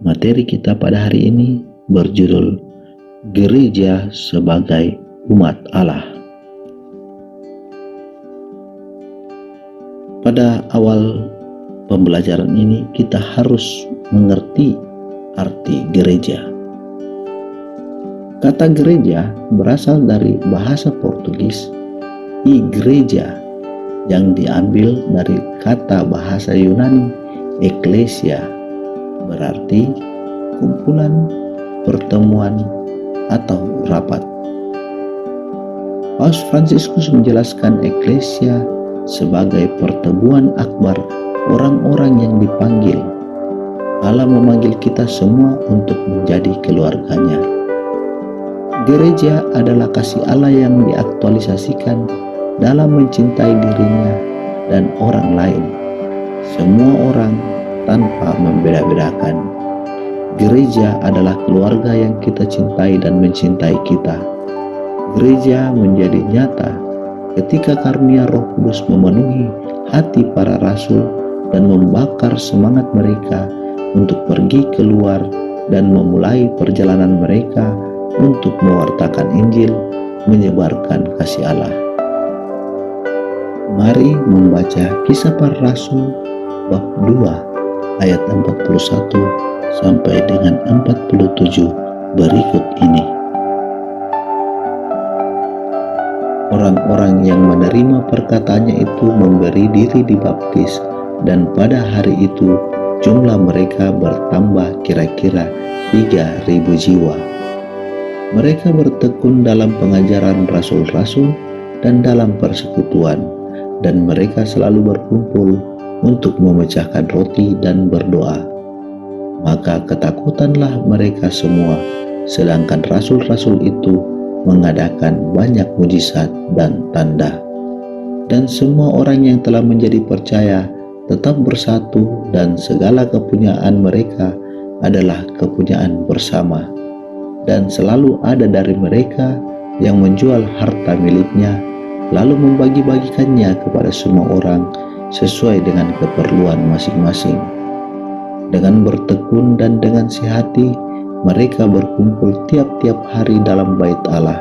Materi kita pada hari ini berjudul Gereja sebagai Umat Allah. Pada awal pembelajaran ini kita harus mengerti arti gereja. Kata gereja berasal dari bahasa Portugis igreja yang diambil dari kata bahasa Yunani eklesia, berarti kumpulan, pertemuan, atau rapat. Paus Fransiskus menjelaskan eklesia sebagai pertemuan akbar orang-orang yang dipanggil. Allah memanggil kita semua untuk menjadi keluarganya. Gereja adalah kasih Allah yang diaktualisasikan dalam mencintai dirinya dan orang lain, semua orang tanpa membeda-bedakan. Gereja adalah keluarga yang kita cintai dan mencintai kita. Gereja menjadi nyata ketika karunia Roh Kudus memenuhi hati para rasul dan membakar semangat mereka untuk pergi keluar dan memulai perjalanan mereka untuk mewartakan Injil, menyebarkan kasih Allah. Mari membaca Kisah Para Rasul bab 2 ayat 41 sampai dengan 47 berikut ini. Orang-orang yang menerima perkataannya itu memberi diri dibaptis, dan pada hari itu jumlah mereka bertambah kira-kira 3.000 jiwa. Mereka bertekun dalam pengajaran rasul-rasul dan dalam persekutuan, dan mereka selalu berkumpul untuk memecahkan roti dan berdoa. Maka ketakutanlah mereka semua, sedangkan rasul-rasul itu mengadakan banyak mujizat dan tanda. Dan semua orang yang telah menjadi percaya tetap bersatu, dan segala kepunyaan mereka adalah kepunyaan bersama. Dan selalu ada dari mereka yang menjual harta miliknya, lalu membagi-bagikannya kepada semua orang sesuai dengan keperluan masing-masing. Dengan bertekun dan dengan sehati, mereka berkumpul tiap-tiap hari dalam bait Allah.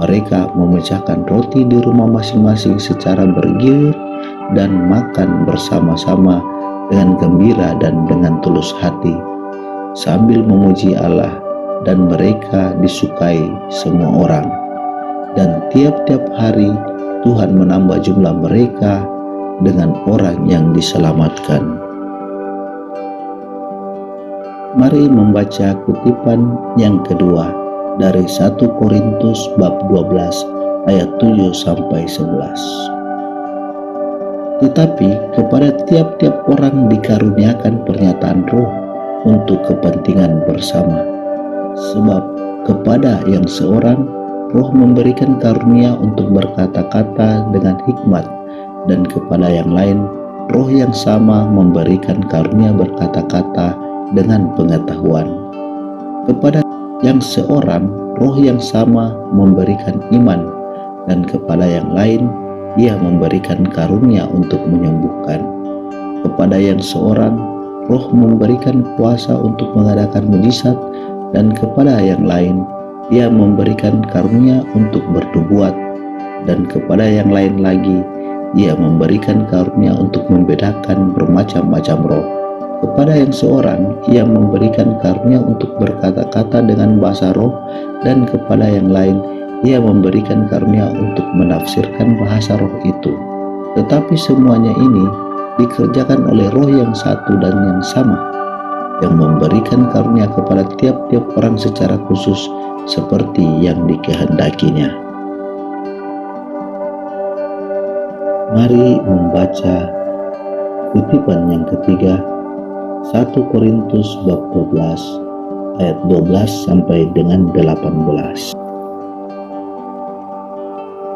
Mereka memecahkan roti di rumah masing-masing secara bergilir dan makan bersama-sama dengan gembira dan dengan tulus hati, sambil memuji Allah, dan mereka disukai semua orang. Dan tiap-tiap hari Tuhan menambah jumlah mereka dengan orang yang diselamatkan. Mari membaca kutipan yang kedua dari 1 Korintus bab 12 ayat 7 sampai 11. Tetapi kepada tiap-tiap orang dikaruniakan pernyataan Roh untuk kepentingan bersama. Sebab kepada yang seorang Roh memberikan karunia untuk berkata-kata dengan hikmat, dan kepada yang lain Roh yang sama memberikan karunia berkata-kata dengan pengetahuan. Kepada yang seorang Roh yang sama memberikan iman, dan kepada yang lain Ia memberikan karunia untuk menyembuhkan. Kepada yang seorang Roh memberikan kuasa untuk mengadakan mujizat, dan kepada yang lain Ia memberikan karunia untuk bernubuat, dan kepada yang lain lagi Ia memberikan karunia untuk membedakan bermacam-macam roh. Kepada yang seorang Ia memberikan karunia untuk berkata-kata dengan bahasa roh, dan kepada yang lain Ia memberikan karunia untuk menafsirkan bahasa roh itu. Tetapi semuanya ini dikerjakan oleh Roh yang satu dan yang sama, yang memberikan karunia kepada tiap-tiap orang secara khusus seperti yang dikehendakinya. Mari membaca kutipan yang ketiga, 1 Korintus bab 12 ayat 12 sampai dengan 18.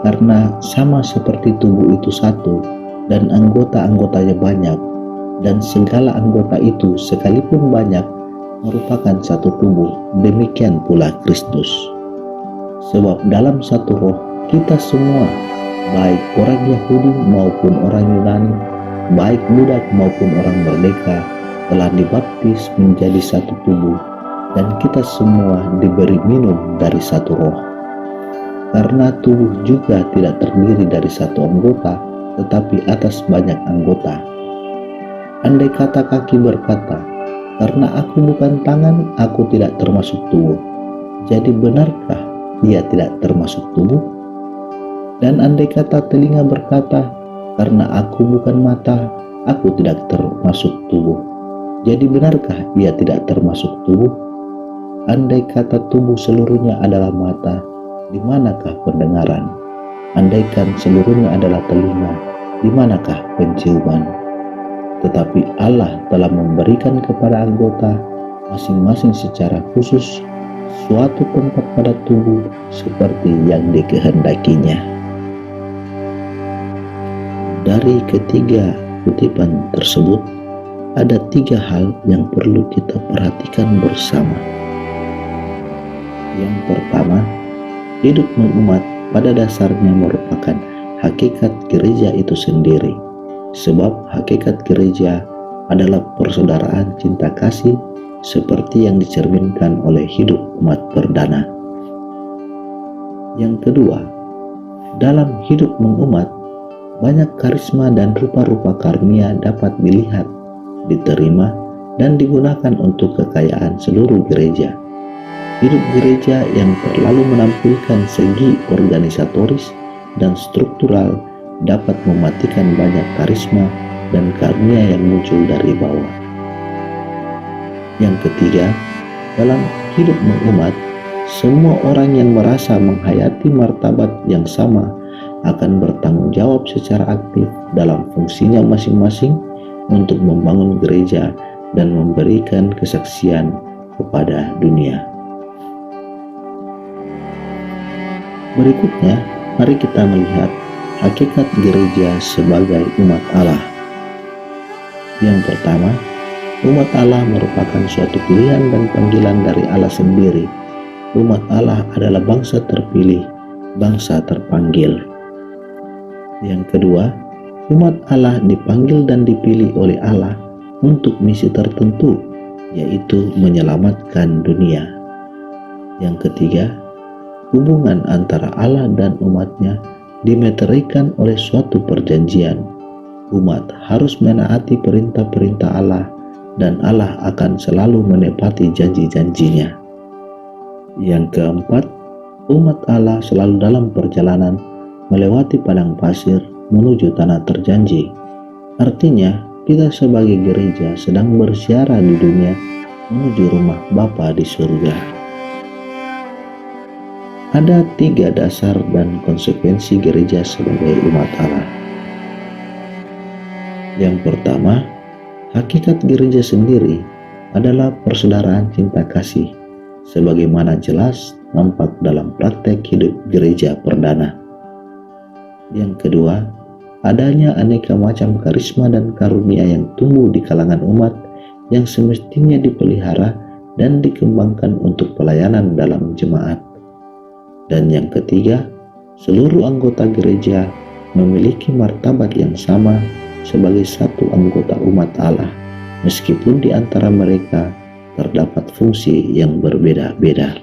Karena sama seperti tubuh itu satu dan anggota-anggotanya banyak, dan segala anggota itu sekalipun banyak merupakan satu tubuh, demikian pula Kristus. Sebab dalam satu roh kita semua, baik orang Yahudi maupun orang Yunani, baik budak maupun orang merdeka, telah dibaptis menjadi satu tubuh, dan kita semua diberi minum dari satu roh. Karena tubuh juga tidak terdiri dari satu anggota, tetapi atas banyak anggota. Andai kata kaki berkata, "Karena aku bukan tangan, aku tidak termasuk tubuh," jadi benarkah ia tidak termasuk tubuh? Dan andai kata telinga berkata, "Karena aku bukan mata, aku tidak termasuk tubuh," jadi benarkah ia tidak termasuk tubuh? Andai kata tubuh seluruhnya adalah mata, di manakah pendengaran? Andaikan seluruhnya adalah telinga, di manakah penciuman? Tetapi Allah telah memberikan kepada anggota masing-masing secara khusus suatu tempat pada tubuh seperti yang dikehendakinya. Dari ketiga kutipan tersebut, ada 3 hal yang perlu kita perhatikan bersama. Yang pertama, hidup mengumat pada dasarnya merupakan hakikat gereja itu sendiri, sebab hakikat gereja adalah persaudaraan cinta kasih seperti yang dicerminkan oleh hidup umat perdana. Yang kedua, dalam hidup mengumat, banyak karisma dan rupa-rupa karunia dapat dilihat, diterima, dan digunakan untuk kekayaan seluruh gereja. Hidup gereja yang terlalu menampilkan segi organisatoris dan struktural dapat mematikan banyak karisma dan karunia yang muncul dari bawah. Yang ketiga, dalam hidup mengumat, semua orang yang merasa menghayati martabat yang sama akan bertanggung jawab secara aktif dalam fungsinya masing-masing untuk membangun gereja dan memberikan kesaksian kepada dunia. Berikutnya, mari kita melihat hakikat gereja sebagai umat Allah. Yang pertama, umat Allah merupakan suatu pilihan dan panggilan dari Allah sendiri. Umat Allah adalah bangsa terpilih, bangsa terpanggil. Yang kedua, umat Allah dipanggil dan dipilih oleh Allah untuk misi tertentu, yaitu menyelamatkan dunia. Yang ketiga, hubungan antara Allah dan umatnya dimeterikan oleh suatu perjanjian. Umat harus menaati perintah-perintah Allah, dan Allah akan selalu menepati janji-janjinya. Yang keempat, umat Allah selalu dalam perjalanan melewati padang pasir menuju tanah terjanji. Artinya, kita sebagai gereja sedang bersiara di dunia menuju rumah Bapa di surga. Ada 3 dasar dan konsekuensi gereja sebagai umat Allah. Yang pertama, hakikat gereja sendiri adalah persaudaraan cinta kasih, sebagaimana jelas nampak dalam praktek hidup gereja perdana. Yang kedua, adanya aneka macam karisma dan karunia yang tumbuh di kalangan umat yang semestinya dipelihara dan dikembangkan untuk pelayanan dalam jemaat. Dan yang ketiga, seluruh anggota gereja memiliki martabat yang sama sebagai satu anggota umat Allah, meskipun di antara mereka terdapat fungsi yang berbeda-beda.